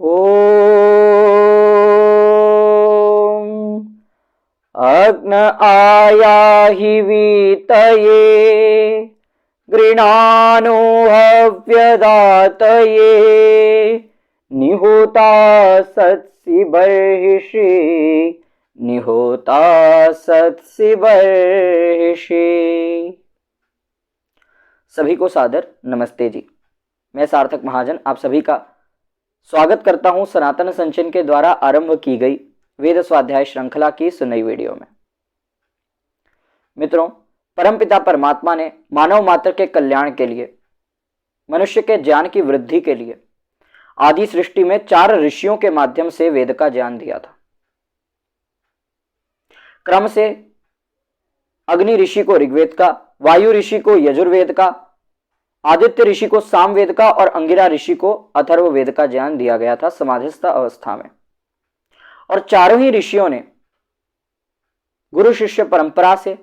ॐ अग्न आयाहि वीतये गृणानो हव्यदातये निहोता सत्सि बर्हिषि निहोता सत्सि बर्हिषि। सभी को सादर नमस्ते जी। मैं सार्थक महाजन आप सभी का स्वागत करता हूं सनातन संचयन के द्वारा आरंभ की गई वेद स्वाध्याय श्रृंखला की इस नई वीडियो में। मित्रों, परमपिता परमात्मा ने मानव मात्र के कल्याण के लिए, मनुष्य के ज्ञान की वृद्धि के लिए आदि सृष्टि में 4 ऋषियों के माध्यम से वेद का ज्ञान दिया था। क्रम से अग्नि ऋषि को ऋग्वेद का, वायु ऋषि को यजुर्वेद का, आदित्य ऋषि को सामवेद का और अंगिरा ऋषि को अथर्ववेद का ज्ञान दिया गया था समाधिस्थ अवस्था में। और चारों ही ऋषियों ने गुरु शिष्य परंपरा से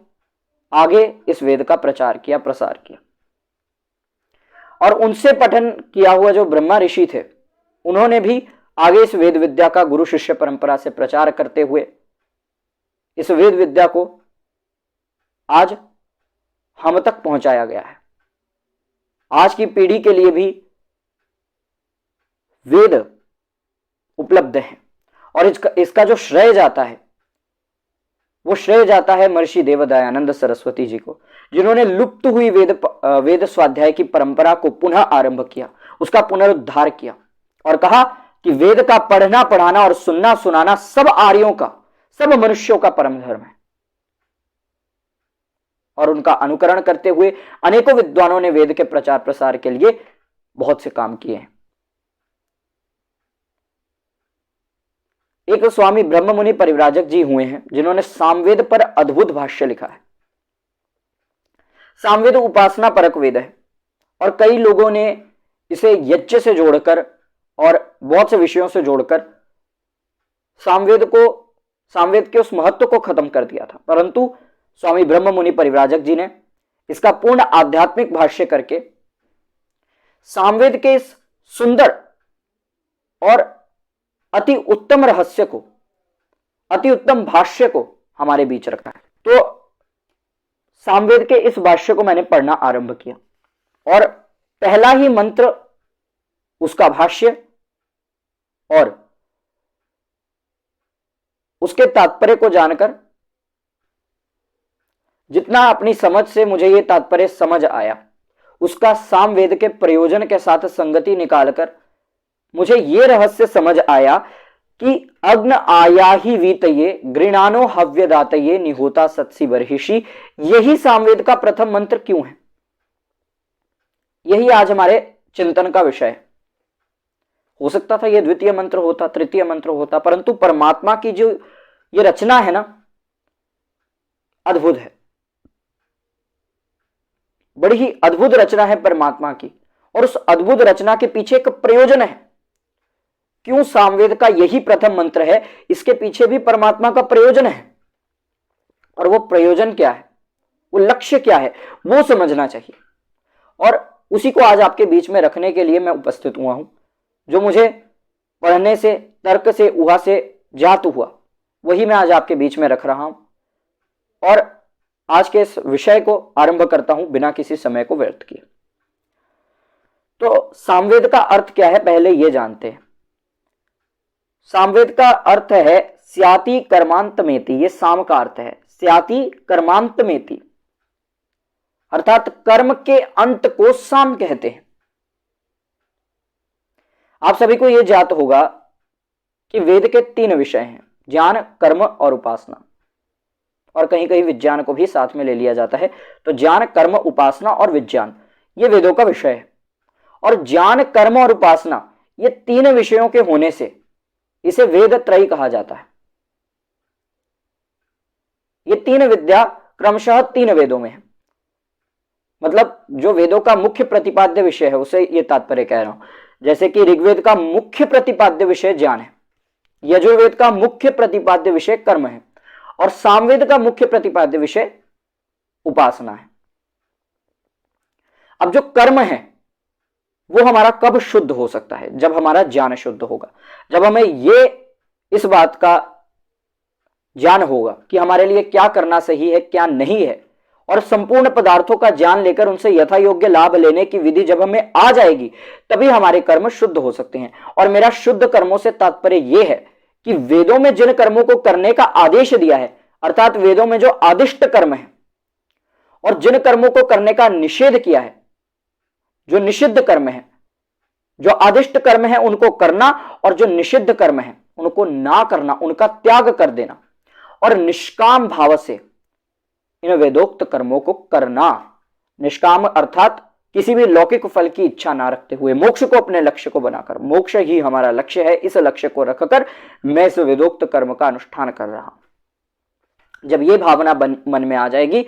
आगे इस वेद का प्रचार किया, प्रसार किया। और उनसे पठन किया हुआ जो ब्रह्मा ऋषि थे, उन्होंने भी आगे इस वेद विद्या का गुरु शिष्य परंपरा से प्रचार करते हुए इस वेद विद्या को आज हम तक पहुंचाया गया है। आज की पीढ़ी के लिए भी वेद उपलब्ध है और इसका जो श्रेय जाता है वो श्रेय जाता है महर्षि देवदयानंद सरस्वती जी को, जिन्होंने लुप्त हुई वेद स्वाध्याय की परंपरा को पुनः आरंभ किया, उसका पुनरुद्धार किया और कहा कि वेद का पढ़ना पढ़ाना और सुनना सुनाना सब आर्यों का, सब मनुष्यों का परम धर्म है। और उनका अनुकरण करते हुए अनेकों विद्वानों ने वेद के प्रचार प्रसार के लिए बहुत से काम किए हैं। एक स्वामी ब्रह्म मुनि परिव्राजक जी हुए हैं जिन्होंने सामवेद पर अद्भुत भाष्य लिखा है। सामवेद उपासना परक वेद है और कई लोगों ने इसे यज्ञ से जोड़कर और बहुत से विषयों से जोड़कर सामवेद के उस महत्व को खत्म कर दिया था, परंतु स्वामी ब्रह्म मुनि परिव्राजक जी ने इसका पूर्ण आध्यात्मिक भाष्य करके सामवेद के इस सुंदर और अति उत्तम रहस्य को, अति उत्तम भाष्य को हमारे बीच रखा है। तो सामवेद के इस भाष्य को मैंने पढ़ना आरंभ किया और पहला ही मंत्र, उसका भाष्य और उसके तात्पर्य को जानकर जितना अपनी समझ से मुझे ये तात्पर्य समझ आया, उसका सामवेद के प्रयोजन के साथ संगति निकालकर मुझे ये रहस्य समझ आया कि अग्न आया ही वीतये गृणानो हव्यदातये निहोता सत्सि बर्हिषि, यही सामवेद का प्रथम मंत्र क्यों है, यही आज हमारे चिंतन का विषय है। हो सकता था यह द्वितीय मंत्र होता, तृतीय मंत्र होता, परंतु परमात्मा की जो ये रचना है ना, अद्भुत है, बड़ी ही अद्भुत रचना है परमात्मा की। और उस अद्भुत रचना के पीछे एक प्रयोजन है। क्यों सामवेद का यही प्रथम मंत्र है, इसके पीछे भी परमात्मा का प्रयोजन है। और वो प्रयोजन क्या है, वो लक्ष्य क्या है, वो समझना चाहिए। और उसी को आज आपके बीच में रखने के लिए मैं उपस्थित हुआ हूं। जो मुझे पढ़ने से, तर्क से, ऊहा से जात हुआ, वही मैं आज आपके बीच में रख रहा हूं और आज के इस विषय को आरंभ करता हूं बिना किसी समय को व्यर्थ किए। तो सामवेद का अर्थ क्या है, पहले यह जानते हैं। सामवेद का अर्थ है स्याति कर्मांतमेति, ये साम का अर्थ है, स्याति कर्मांतमेति, अर्थात कर्म के अंत को साम कहते हैं। आप सभी को यह ज्ञात होगा कि वेद के 3 विषय हैं, ज्ञान, कर्म और उपासना, और कहीं कहीं विज्ञान को भी साथ में ले लिया जाता है। तो ज्ञान, कर्म, उपासना और विज्ञान, ये वेदों का विषय है। और ज्ञान, कर्म और उपासना, ये 3 विषयों के होने से इसे वेद त्रयी कहा जाता है। ये 3 विद्या क्रमशः 3 वेदों में है। मतलब जो वेदों का मुख्य प्रतिपाद्य विषय है, उसे ये तात्पर्य कह रहा हूं। जैसे कि ऋग्वेद का मुख्य प्रतिपाद्य विषय ज्ञान है, यजुर्वेद का मुख्य प्रतिपाद्य विषय कर्म है और सामवेद का मुख्य प्रतिपाद्य विषय उपासना है। अब जो कर्म है वो हमारा कब शुद्ध हो सकता है? जब हमारा ज्ञान शुद्ध होगा, जब हमें ये इस बात का ज्ञान होगा कि हमारे लिए क्या करना सही है क्या नहीं है, और संपूर्ण पदार्थों का ज्ञान लेकर उनसे यथा योग्य लाभ लेने की विधि जब हमें आ जाएगी, तभी हमारे कर्म शुद्ध हो सकते हैं। और मेरा शुद्ध कर्मों से तात्पर्य यह है कि वेदों में जिन कर्मों को करने का आदेश दिया है, अर्थात वेदों में जो आदिष्ट कर्म है, और जिन कर्मों को करने का निषेध किया है, जो निषिद्ध कर्म है, जो आदिष्ट कर्म है उनको करना, और जो निषिद्ध कर्म है उनको ना करना, उनका त्याग कर देना, और निष्काम भाव से इन वेदोक्त कर्मों को करना। निष्काम अर्थात किसी भी लौकिक फल की इच्छा ना रखते हुए, मोक्ष को अपने लक्ष्य को बनाकर, मोक्ष ही हमारा लक्ष्य है, इस लक्ष्य को रखकर मैं इस वेदोक्त कर्म का अनुष्ठान कर रहा हूं। जब यह भावना मन में आ जाएगी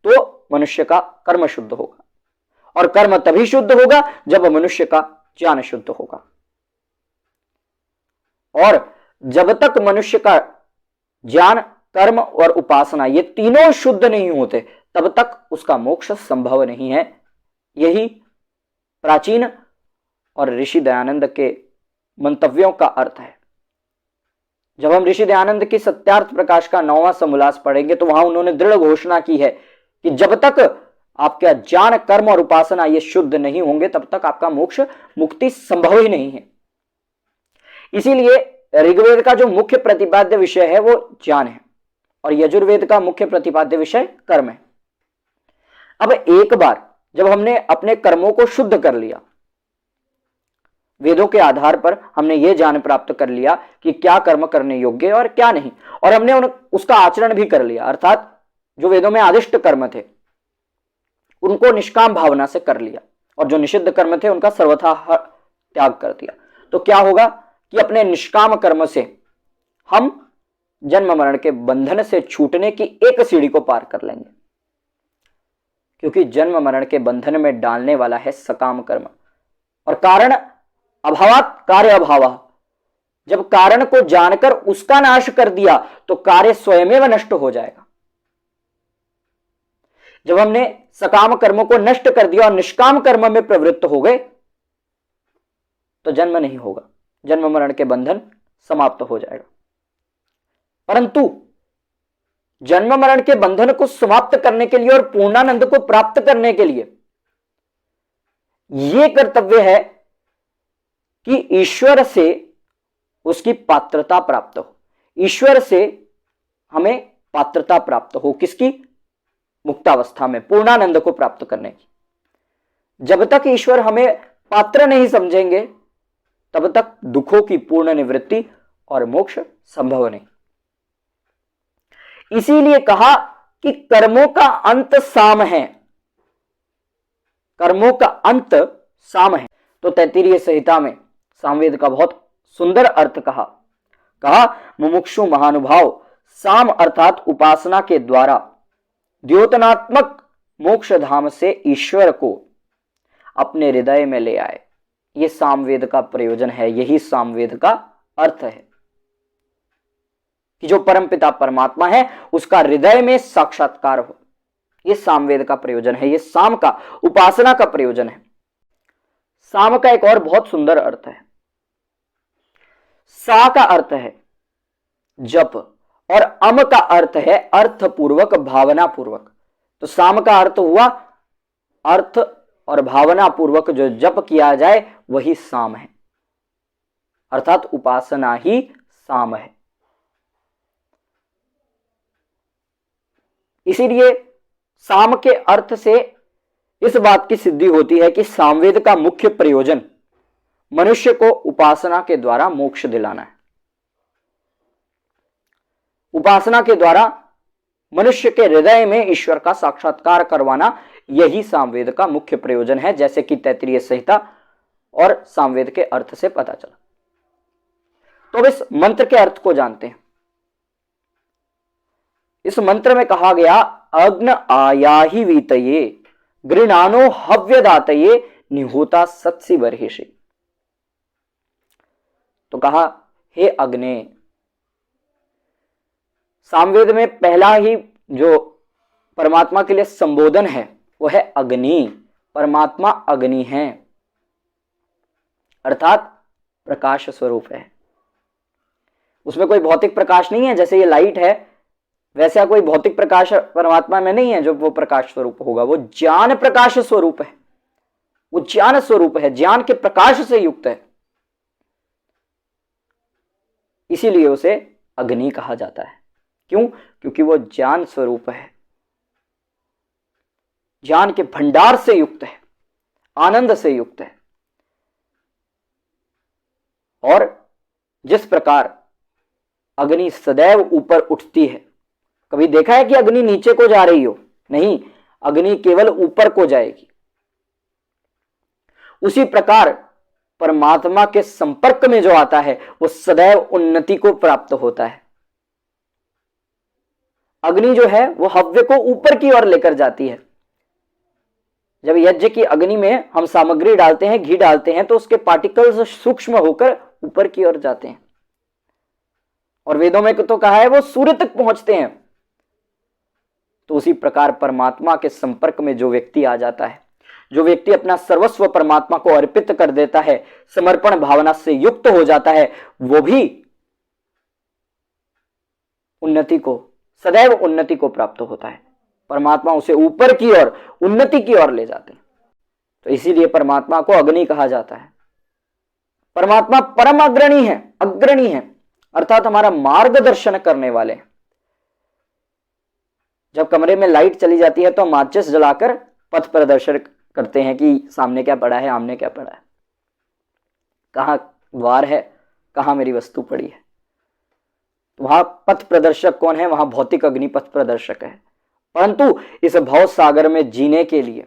तो मनुष्य का कर्म शुद्ध होगा, और कर्म तभी शुद्ध होगा जब मनुष्य का ज्ञान शुद्ध होगा। और जब तक मनुष्य का ज्ञान, कर्म और उपासना ये तीनों शुद्ध नहीं होते, तब तक उसका मोक्ष संभव नहीं है। यही प्राचीन और ऋषि दयानंद के मंतव्यों का अर्थ है। जब हम ऋषि दयानंद की सत्यार्थ प्रकाश का 9वां समोल्लास पढ़ेंगे तो वहां उन्होंने दृढ़ घोषणा की है कि जब तक आपका ज्ञान, कर्म और उपासना ये शुद्ध नहीं होंगे, तब तक आपका मोक्ष, मुक्ति संभव ही नहीं है। इसीलिए ऋग्वेद का जो मुख्य प्रतिपाद्य विषय है वो ज्ञान है, और यजुर्वेद का मुख्य प्रतिपाद्य विषय कर्म है। अब एक बार जब हमने अपने कर्मों को शुद्ध कर लिया, वेदों के आधार पर हमने ये ज्ञान प्राप्त कर लिया कि क्या कर्म करने योग्य है और क्या नहीं, और हमने उसका आचरण भी कर लिया, अर्थात जो वेदों में आदिष्ट कर्म थे उनको निष्काम भावना से कर लिया, और जो निषिद्ध कर्म थे उनका सर्वथा त्याग कर दिया, तो क्या होगा कि अपने निष्काम कर्म से हम जन्म मरण के बंधन से छूटने की एक सीढ़ी को पार कर लेंगे। क्योंकि जन्म मरण के बंधन में डालने वाला है सकाम कर्म, और कारण अभावात कार्य अभाव। जब कारण को जानकर उसका नाश कर दिया तो कार्य स्वयमेव नष्ट हो जाएगा। जब हमने सकाम कर्मों को नष्ट कर दिया और निष्काम कर्म में प्रवृत्त हो गए तो जन्म नहीं होगा, जन्म मरण के बंधन समाप्त हो जाएगा। परंतु जन्म मरण के बंधन को समाप्त करने के लिए और पूर्णानंद को प्राप्त करने के लिए यह कर्तव्य है कि ईश्वर से उसकी पात्रता प्राप्त हो। ईश्वर से हमें पात्रता प्राप्त हो, किसकी? मुक्तावस्था में पूर्णानंद को प्राप्त करने की। जब तक ईश्वर हमें पात्र नहीं समझेंगे तब तक दुखों की पूर्ण निवृत्ति और मोक्ष संभव नहीं। इसीलिए कहा कि कर्मों का अंत साम है, कर्मों का अंत साम है। तो तैत्तिरीय संहिता में सामवेद का बहुत सुंदर अर्थ कहा मुमुक्षु महानुभाव साम अर्थात उपासना के द्वारा द्योतनात्मक मोक्ष धाम से ईश्वर को अपने हृदय में ले आए। यह सामवेद का प्रयोजन है, यही सामवेद का अर्थ है कि जो परमपिता परमात्मा है उसका हृदय में साक्षात्कार हो। यह सामवेद का प्रयोजन है, यह साम का, उपासना का प्रयोजन है। साम का एक और बहुत सुंदर अर्थ है। सा का अर्थ है जप, और अम का अर्थ है अर्थपूर्वक, भावना पूर्वक। तो साम का अर्थ हुआ अर्थ और भावना पूर्वक जो जप किया जाए वही साम है, अर्थात उपासना ही साम है। इसीलिए साम के अर्थ से इस बात की सिद्धि होती है कि सामवेद का मुख्य प्रयोजन मनुष्य को उपासना के द्वारा मोक्ष दिलाना है। उपासना के द्वारा मनुष्य के हृदय में ईश्वर का साक्षात्कार करवाना, यही सामवेद का मुख्य प्रयोजन है, जैसे कि तैत्तिरीय संहिता और सामवेद के अर्थ से पता चला। तो इस मंत्र के अर्थ को जानते हैं। इस मंत्र में कहा गया अग्न आयाहि वीतये गृणानो हव्यदातये निहोता सत्सि बर्हिषि। तो कहा हे अग्ने। सामवेद में पहला ही जो परमात्मा के लिए संबोधन है वो है अग्नि। परमात्मा अग्नि है। अर्थात प्रकाश स्वरूप है। उसमें कोई भौतिक प्रकाश नहीं है, जैसे ये लाइट है वैसा कोई भौतिक प्रकाश परमात्मा में नहीं है जो वो प्रकाश स्वरूप होगा। वो ज्ञान प्रकाश स्वरूप है, वो ज्ञान स्वरूप है, ज्ञान के प्रकाश से युक्त है, इसीलिए उसे अग्नि कहा जाता है। क्यों? क्योंकि वो ज्ञान स्वरूप है, ज्ञान के भंडार से युक्त है, आनंद से युक्त है। और जिस प्रकार अग्नि सदैव ऊपर उठती है, कभी देखा है कि अग्नि नीचे को जा रही हो? नहीं, अग्नि केवल ऊपर को जाएगी। उसी प्रकार परमात्मा के संपर्क में जो आता है वो सदैव उन्नति को प्राप्त होता है। अग्नि जो है वो हव्य को ऊपर की ओर लेकर जाती है। जब यज्ञ की अग्नि में हम सामग्री डालते हैं, घी डालते हैं, तो उसके पार्टिकल्स सूक्ष्म होकर ऊपर की ओर जाते हैं। और वेदों में तो कहा है वो सूर्य तक पहुंचते हैं। तो उसी प्रकार परमात्मा के संपर्क में जो व्यक्ति आ जाता है, जो व्यक्ति अपना सर्वस्व परमात्मा को अर्पित कर देता है, समर्पण भावना से युक्त हो जाता है, वो भी उन्नति को, सदैव उन्नति को प्राप्त होता है। परमात्मा उसे ऊपर की ओर, उन्नति की ओर ले जाते हैं। तो इसीलिए परमात्मा को अग्नि कहा जाता है। परमात्मा परम अग्रणी है, अग्रणी है, अर्थात हमारा मार्गदर्शन करने वाले हैं। जब कमरे में लाइट चली जाती है तो हम माचिस जलाकर पथ प्रदर्शन करते हैं कि सामने क्या पड़ा है, आमने क्या पड़ा है, कहां द्वार है, कहां मेरी वस्तु पड़ी है। वहां पथ प्रदर्शक कौन है? वहां भौतिक अग्नि पथ प्रदर्शक है। परंतु इस भव सागर में जीने के लिए,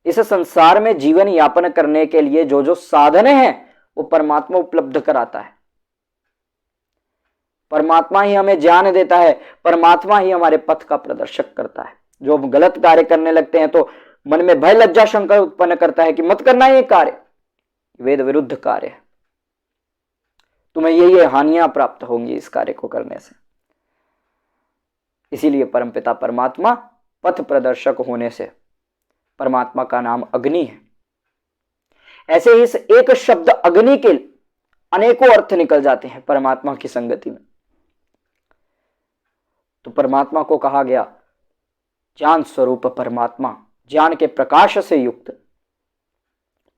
इस संसार में जीवन यापन करने के लिए जो जो साधन है वो परमात्मा उपलब्ध कराता है। परमात्मा ही हमें ज्ञान देता है, परमात्मा ही हमारे पथ का प्रदर्शक करता है। जो हम गलत कार्य करने लगते हैं तो मन में भय लज्जा शंका उत्पन्न करता है कि मत करना ये कार्य, वेद विरुद्ध कार्य है, तुम्हें ये हानियां प्राप्त होंगी इस कार्य को करने से। इसीलिए परमपिता परमात्मा पथ प्रदर्शक होने से परमात्मा का नाम अग्नि है। ऐसे ही इस एक शब्द अग्नि के अनेकों अर्थ निकल जाते हैं परमात्मा की संगति में। तो परमात्मा को कहा गया ज्ञान स्वरूप परमात्मा, ज्ञान के प्रकाश से युक्त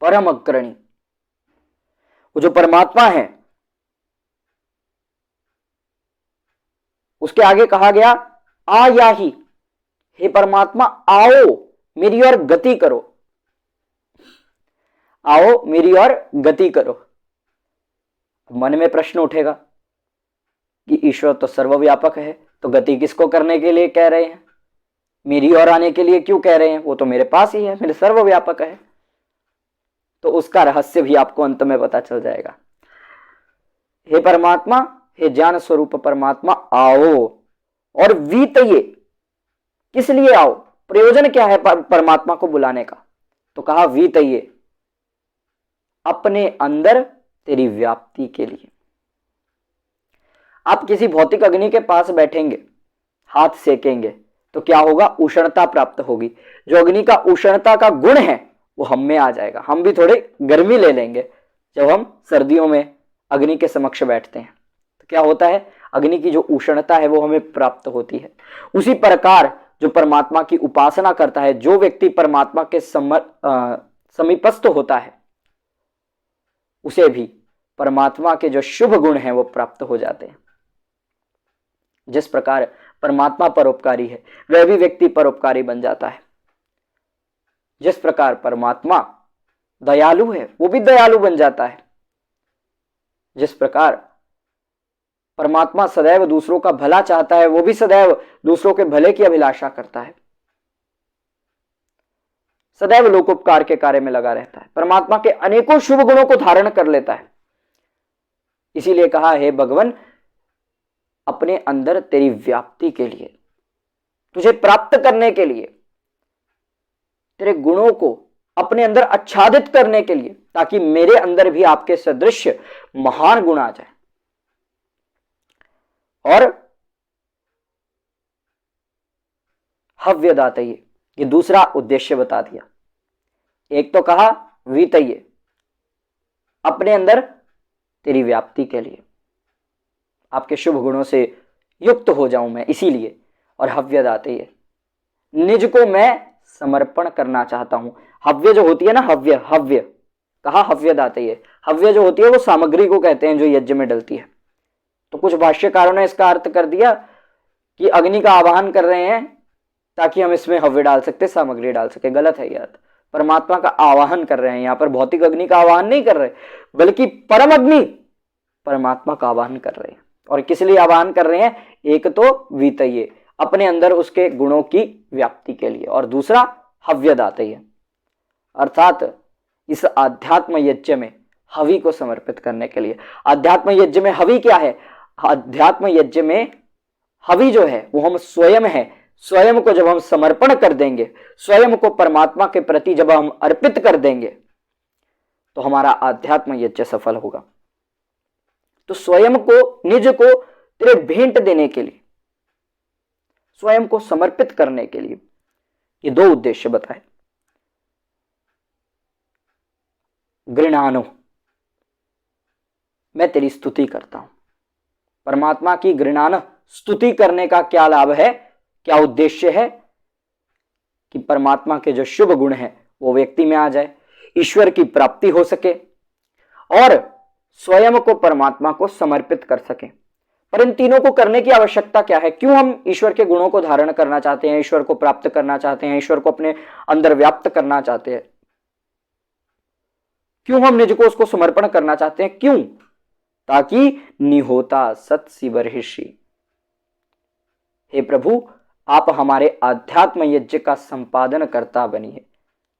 परम अग्रणी। वो जो परमात्मा है उसके आगे कहा गया आ या ही, हे परमात्मा आओ मेरी ओर गति करो, आओ मेरी ओर गति करो। मन में प्रश्न उठेगा कि ईश्वर तो सर्वव्यापक है, तो गति किसको करने के लिए कह रहे हैं? मेरी ओर आने के लिए क्यों कह रहे हैं? वो तो मेरे पास ही है, मेरे सर्वव्यापक है। तो उसका रहस्य भी आपको अंत में पता चल जाएगा। हे परमात्मा, हे ज्ञान स्वरूप परमात्मा आओ, और वीतये, किस लिए आओ? प्रयोजन क्या है परमात्मा को बुलाने का? तो कहा वीतये, अपने अंदर तेरी व्याप्ति के लिए। आप किसी भौतिक अग्नि के पास बैठेंगे, हाथ सेकेंगे तो क्या होगा? उष्णता प्राप्त होगी। जो अग्नि का उष्णता का गुण है वो हम में आ जाएगा। हम भी थोड़े गर्मी ले लेंगे जब हम सर्दियों में अग्नि के समक्ष बैठते हैं। तो क्या होता है? अग्नि की जो उष्णता है वो हमें प्राप्त होती है। उसी प्रकार जो परमात्मा की उपासना करता है, जो व्यक्ति परमात्मा के समीपस्थ होता है, उसे भी परमात्मा के जो शुभ गुण हैं वो प्राप्त हो जाते हैं। जिस प्रकार परमात्मा परोपकारी है, वह भी व्यक्ति परोपकारी बन जाता है। जिस प्रकार परमात्मा दयालु है, वो भी दयालु बन जाता है। जिस प्रकार परमात्मा सदैव दूसरों का भला चाहता है, वो भी सदैव दूसरों के भले की अभिलाषा करता है, सदैव लोकोपकार के कार्य में लगा रहता है, परमात्मा के अनेकों शुभ गुणों को धारण कर लेता है। इसीलिए कहा, हे भगवान, अपने अंदर तेरी व्याप्ति के लिए, तुझे प्राप्त करने के लिए, तेरे गुणों को अपने अंदर आच्छादित करने के लिए, ताकि मेरे अंदर भी आपके सदृश महान गुण आ जाए। और हव्यदातये, ये दूसरा उद्देश्य बता दिया। एक तो कहा वीतये, अपने अंदर तेरी व्याप्ति के लिए, आपके शुभ गुणों से युक्त हो जाऊं मैं इसीलिए। और हव्य दातेय, निज को मैं समर्पण करना चाहता हूं। हव्य जो होती है ना, हव्य, हव्य कहा, हव्य दातेय, हव्य जो होती है वो सामग्री को कहते हैं जो यज्ञ में डलती है। तो कुछ भाष्यकारों ने इसका अर्थ कर दिया कि अग्नि का आवाहन कर रहे हैं ताकि हम इसमें हव्य डाल सकते, सामग्री डाल सके। गलत है यह। परमात्मा का आवाहन कर रहे हैं, यहां पर भौतिक अग्नि का आवाहन नहीं कर रहे, बल्कि परम अग्नि परमात्मा का आवाहन कर रहे हैं। और किस लिए आवाहन कर रहे हैं? एक तो वीतये, अपने अंदर उसके गुणों की व्याप्ति के लिए, और दूसरा हव्य दातेय, अर्थात इस आध्यात्म यज्ञ में हवि को समर्पित करने के लिए। आध्यात्म यज्ञ में हवि क्या है? आध्यात्म यज्ञ में हवि जो है वो हम स्वयं है। स्वयं को जब हम समर्पण कर देंगे, स्वयं को परमात्मा के प्रति जब हम अर्पित कर देंगे, तो हमारा आध्यात्म यज्ञ सफल होगा। तो स्वयं को, निज को तेरे भेंट देने के लिए, स्वयं को समर्पित करने के लिए ये दो उद्देश्य बताए। गृणानो, मैं तेरी स्तुति करता हूं। परमात्मा की गृणान, स्तुति करने का क्या लाभ है, क्या उद्देश्य है? कि परमात्मा के जो शुभ गुण हैं वो व्यक्ति में आ जाए, ईश्वर की प्राप्ति हो सके और स्वयं को परमात्मा को समर्पित कर सके। पर इन तीनों को करने की आवश्यकता क्या है? क्यों हम ईश्वर के गुणों को धारण करना चाहते हैं, ईश्वर को प्राप्त करना चाहते हैं, ईश्वर को अपने अंदर व्याप्त करना चाहते हैं? क्यों हम निज को उसको समर्पण करना चाहते हैं? क्यों? ताकि निहोता सत्सि बर्हिषि, हे प्रभु आप हमारे आध्यात्म यज्ञ का संपादन करता बनिए,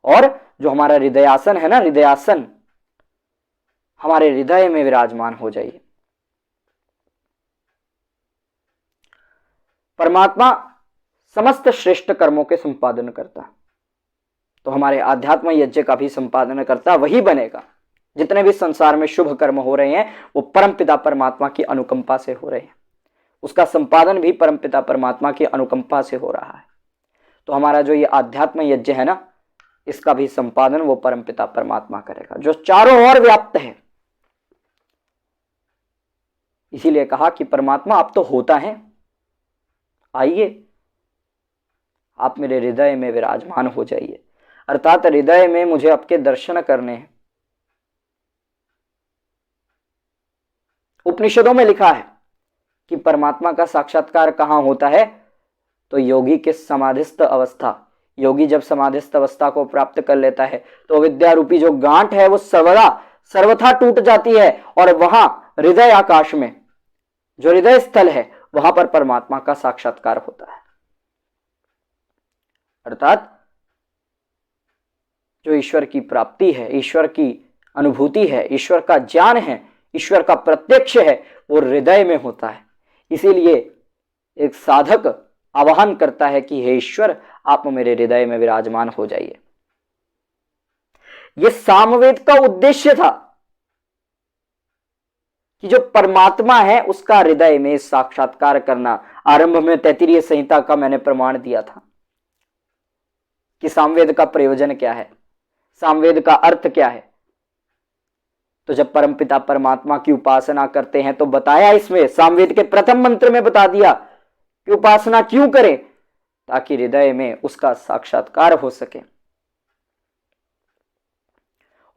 और जो हमारा हृदयासन है ना, हृदयासन, हमारे हृदय में विराजमान हो जाइए। परमात्मा समस्त श्रेष्ठ कर्मों के संपादन करता, तो हमारे आध्यात्म यज्ञ का भी संपादन करता वही बनेगा। जितने भी संसार में शुभ कर्म हो रहे हैं वो परमपिता परमात्मा की अनुकंपा से हो रहे हैं, उसका संपादन भी परमपिता परमात्मा की अनुकंपा से हो रहा है। तो हमारा जो ये आध्यात्म यज्ञ है ना, इसका भी संपादन वो परमपिता परमात्मा करेगा, जो चारों ओर व्याप्त है। इसीलिए कहा कि परमात्मा आप तो होता है, आइए आप मेरे हृदय में विराजमान हो जाइए। अर्थात हृदय में मुझे आपके दर्शन करने हैं। उपनिषदों में लिखा है कि परमात्मा का साक्षात्कार कहां होता है? तो योगी के समाधिस्थ अवस्था, योगी जब समाधिस्थ अवस्था को प्राप्त कर लेता है तो विद्या रूपी जो गांठ है वो सर्वथा टूट जाती है, और वहां हृदय आकाश में जो हृदय स्थल है वहां पर परमात्मा का साक्षात्कार होता है। अर्थात जो ईश्वर की प्राप्ति है, ईश्वर की अनुभूति है, ईश्वर का ज्ञान है, ईश्वर का प्रत्यक्ष है, वो हृदय में होता है। इसीलिए एक साधक आवाहन करता है कि हे ईश्वर आप मेरे हृदय में विराजमान हो जाइए। यह सामवेद का उद्देश्य था कि जो परमात्मा है उसका हृदय में साक्षात्कार करना। आरंभ में तैत्तिरीय संहिता का मैंने प्रमाण दिया था कि सामवेद का प्रयोजन क्या है, सामवेद का अर्थ क्या है। तो जब परमपिता परमात्मा की उपासना करते हैं तो बताया, इसमें सामवेद के प्रथम मंत्र में बता दिया कि उपासना क्यों करें, ताकि हृदय में उसका साक्षात्कार हो सके।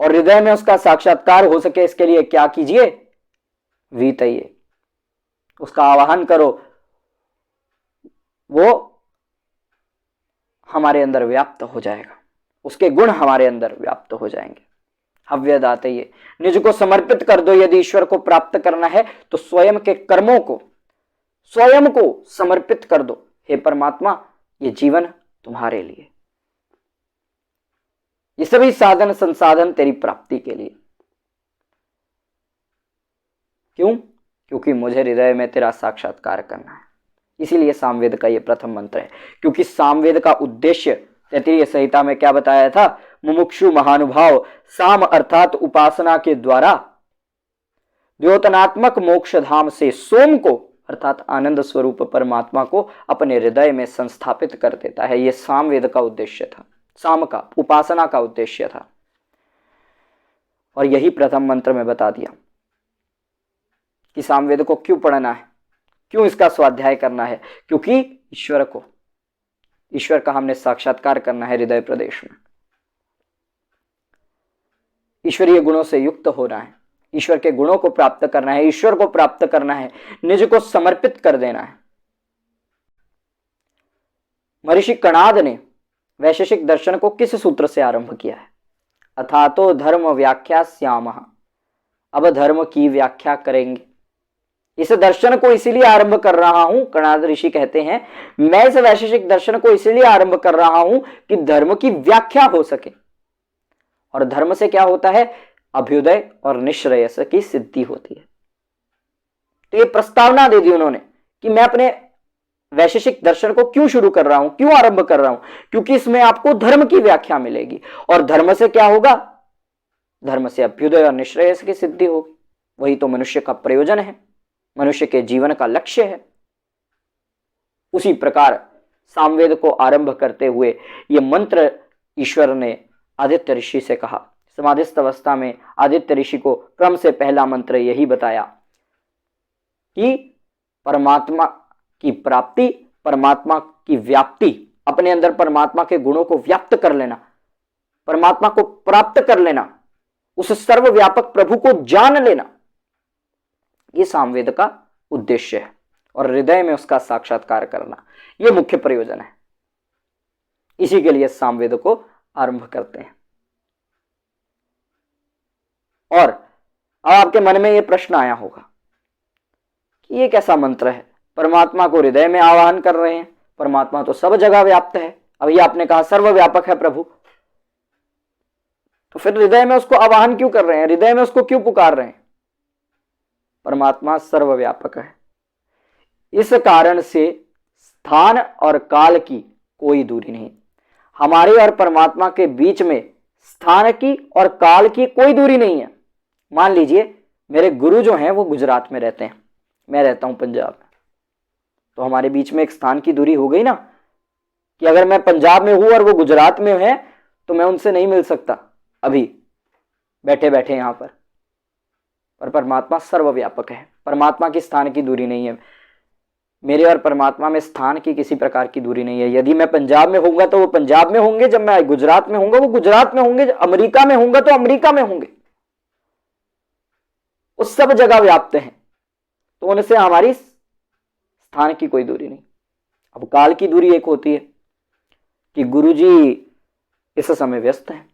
और हृदय में उसका साक्षात्कार हो सके इसके लिए क्या कीजिए? वीतये, उसका आवाहन करो, वो हमारे अंदर व्याप्त हो जाएगा, उसके गुण हमारे अंदर व्याप्त हो जाएंगे। हव्य दातेय, निज को समर्पित कर दो। यदि ईश्वर को प्राप्त करना है तो स्वयं के कर्मों को, स्वयं को समर्पित कर दो। हे परमात्मा ये जीवन तुम्हारे लिए, ये सभी साधन संसाधन तेरी प्राप्ति के लिए। क्यों? क्योंकि मुझे हृदय में तेरा साक्षात्कार करना है। इसीलिए सामवेद का यह प्रथम मंत्र है। क्योंकि सामवेद का उद्देश्य तैत्तिरीय संहिता में क्या बताया था? मुमुक्षु महानुभाव साम अर्थात उपासना के द्वारा द्योतनात्मक मोक्ष धाम से सोम को अर्थात आनंद स्वरूप परमात्मा को अपने हृदय में संस्थापित कर देता है। यह सामवेद का उद्देश्य था, साम का, उपासना का उद्देश्य था। और यही प्रथम मंत्र में बता दिया कि सामवेद को क्यों पढ़ना है, क्यों इसका स्वाध्याय करना है, क्योंकि ईश्वर का हमने साक्षात्कार करना है हृदय प्रदेश में। ईश्वरीय गुणों से युक्त होना है, ईश्वर के गुणों को प्राप्त करना है, ईश्वर को प्राप्त करना है, निज को समर्पित कर देना है। महर्षि कणाद ने वैशेषिक दर्शन को किस सूत्र से आरंभ किया है? अथातो धर्म व्याख्या श्यामः। अब धर्म की व्याख्या करेंगे। इस दर्शन को इसीलिए आरंभ कर रहा हूं, कणाद ऋषि कहते हैं, मैं इस वैशेषिक दर्शन को इसीलिए आरंभ कर रहा हूं कि धर्म की व्याख्या हो सके। और धर्म से क्या होता है? अभ्युदय और निश्रेयस की सिद्धि होती है। तो ये प्रस्तावना दे दी उन्होंने कि मैं अपने वैशेषिक दर्शन को क्यों शुरू कर रहा हूं, क्यों आरंभ कर रहा हूं, क्योंकि इसमें आपको धर्म की व्याख्या मिलेगी। और धर्म से क्या होगा? धर्म से अभ्युदय और निश्रेयस की सिद्धि होगी। वही तो मनुष्य का प्रयोजन है, मनुष्य के जीवन का लक्ष्य है। उसी प्रकार सामवेद को आरंभ करते हुए ये मंत्र ईश्वर ने आदित्य ऋषि से कहा। समाधिस्थ अवस्था में आदित्य ऋषि को क्रम से पहला मंत्र यही बताया कि परमात्मा की प्राप्ति, परमात्मा की व्याप्ति, अपने अंदर परमात्मा के गुणों को व्याप्त कर लेना, परमात्मा को प्राप्त कर लेना, उस सर्वव्यापक प्रभु को जान लेना, ये सामवेद का उद्देश्य है। और हृदय में उसका साक्षात्कार करना, ये मुख्य प्रयोजन है। इसी के लिए सामवेद को आरंभ करते हैं। और अब आपके मन में यह प्रश्न आया होगा कि ये कैसा मंत्र है? परमात्मा को हृदय में आवाहन कर रहे हैं, परमात्मा तो सब जगह व्याप्त है। अभी आपने कहा सर्वव्यापक है प्रभु, तो फिर हृदय में उसको आवाहन क्यों कर रहे हैं, हृदय में उसको क्यों पुकार रहे हैं? परमात्मा सर्वव्यापक है, इस कारण से स्थान और काल की कोई दूरी नहीं। हमारे और परमात्मा के बीच में स्थान की और काल की कोई दूरी नहीं है। मान लीजिए मेरे गुरु जो हैं वो गुजरात में रहते हैं, मैं रहता हूं पंजाब में, तो हमारे बीच में एक स्थान की दूरी हो गई ना, कि अगर मैं पंजाब में हूं और वो गुजरात में है तो मैं उनसे नहीं मिल सकता अभी बैठे बैठे यहां पर। परमात्मा सर्वव्यापक है, परमात्मा की स्थान की दूरी नहीं है। मेरे और परमात्मा में स्थान की किसी प्रकार की दूरी नहीं है। यदि मैं पंजाब में होऊंगा तो वो पंजाब में होंगे, जब मैं गुजरात में होऊंगा वो गुजरात में होंगे, अमेरिका में होऊंगा तो अमेरिका में होंगे। वो सब जगह व्याप्त हैं, तो उनसे हमारी स्थान की कोई दूरी नहीं। अब काल की दूरी एक होती है कि गुरुजी इस समय व्यस्त हैं,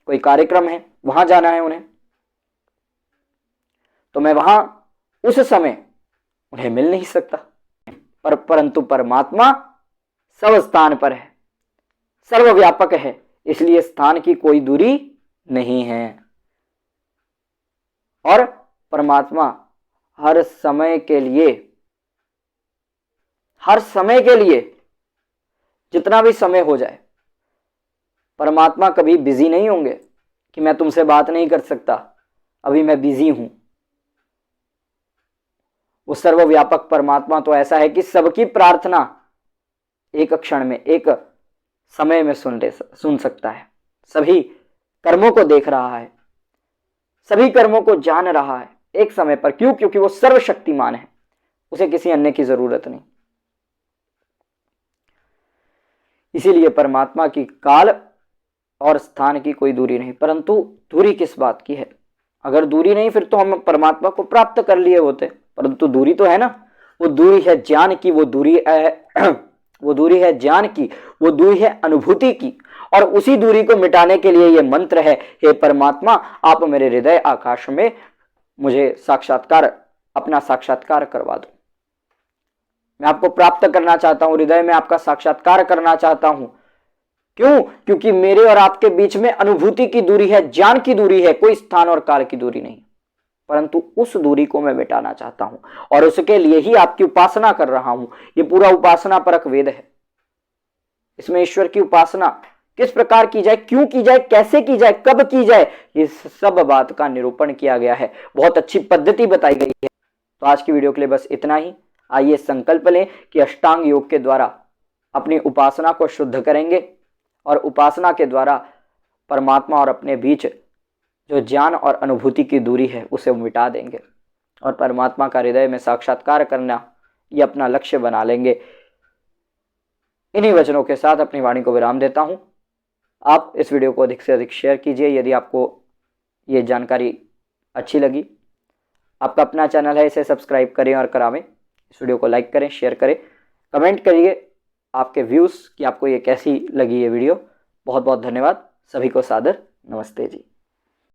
कोई कार्यक्रम है, वहां जाना है उन्हें, तो मैं वहां उस समय उन्हें मिल नहीं सकता। परंतु परमात्मा सब स्थान पर है, सर्वव्यापक है, इसलिए स्थान की कोई दूरी नहीं है। और परमात्मा हर समय के लिए जितना भी समय हो जाए, परमात्मा कभी बिजी नहीं होंगे कि मैं तुमसे बात नहीं कर सकता, अभी मैं बिजी हूं। वो सर्वव्यापक परमात्मा तो ऐसा है कि सबकी प्रार्थना एक क्षण में, एक समय में सुन सकता है। सभी कर्मों को देख रहा है, सभी कर्मों को जान रहा है एक समय पर। क्यों? क्योंकि वो सर्वशक्तिमान है, उसे किसी अन्य की जरूरत नहीं। इसीलिए परमात्मा की काल और स्थान की कोई दूरी नहीं। परंतु दूरी किस बात की है? अगर दूरी नहीं फिर तो हम परमात्मा को प्राप्त कर लिए होते, परंतु दूरी तो है ना। वो दूरी है ज्ञान की, वो दूरी है ज्ञान की, वो दूरी है अनुभूति की। और उसी दूरी को मिटाने के लिए ये मंत्र है, हे परमात्मा आप मेरे हृदय आकाश में मुझे अपना साक्षात्कार करवा दो। मैं आपको प्राप्त करना चाहता हूं, हृदय में आपका साक्षात्कार करना चाहता हूं। क्यों? क्योंकि मेरे और आपके बीच में अनुभूति की दूरी है, ज्ञान की दूरी है, कोई स्थान और काल की दूरी नहीं। परंतु उस दूरी को मैं मिटाना चाहता हूं और उसके लिए ही आपकी उपासना कर रहा हूं। ये पूरा उपासना परक वेद है। इसमें ईश्वर की उपासना किस प्रकार की जाए, क्यों की जाए, कैसे की जाए, कब की जाए, ये सब बात का निरूपण किया गया है। बहुत अच्छी पद्धति बताई गई है। तो आज की वीडियो के लिए बस इतना ही। आइए संकल्प लें कि अष्टांग योग के द्वारा अपनी उपासना को शुद्ध करेंगे और उपासना के द्वारा परमात्मा और अपने बीच जो ज्ञान और अनुभूति की दूरी है उसे वो मिटा देंगे और परमात्मा का हृदय में साक्षात्कार करना ये अपना लक्ष्य बना लेंगे। इन्हीं वचनों के साथ अपनी वाणी को विराम देता हूँ। आप इस वीडियो को अधिक से अधिक शेयर कीजिए यदि आपको ये जानकारी अच्छी लगी। आपका अपना चैनल है, इसे सब्सक्राइब करें और करावें। इस वीडियो को लाइक करें, शेयर करें, कमेंट करिए आपके व्यूज़ कि आपको ये कैसी लगी ये वीडियो। बहुत बहुत धन्यवाद। सभी को सादर नमस्ते जी।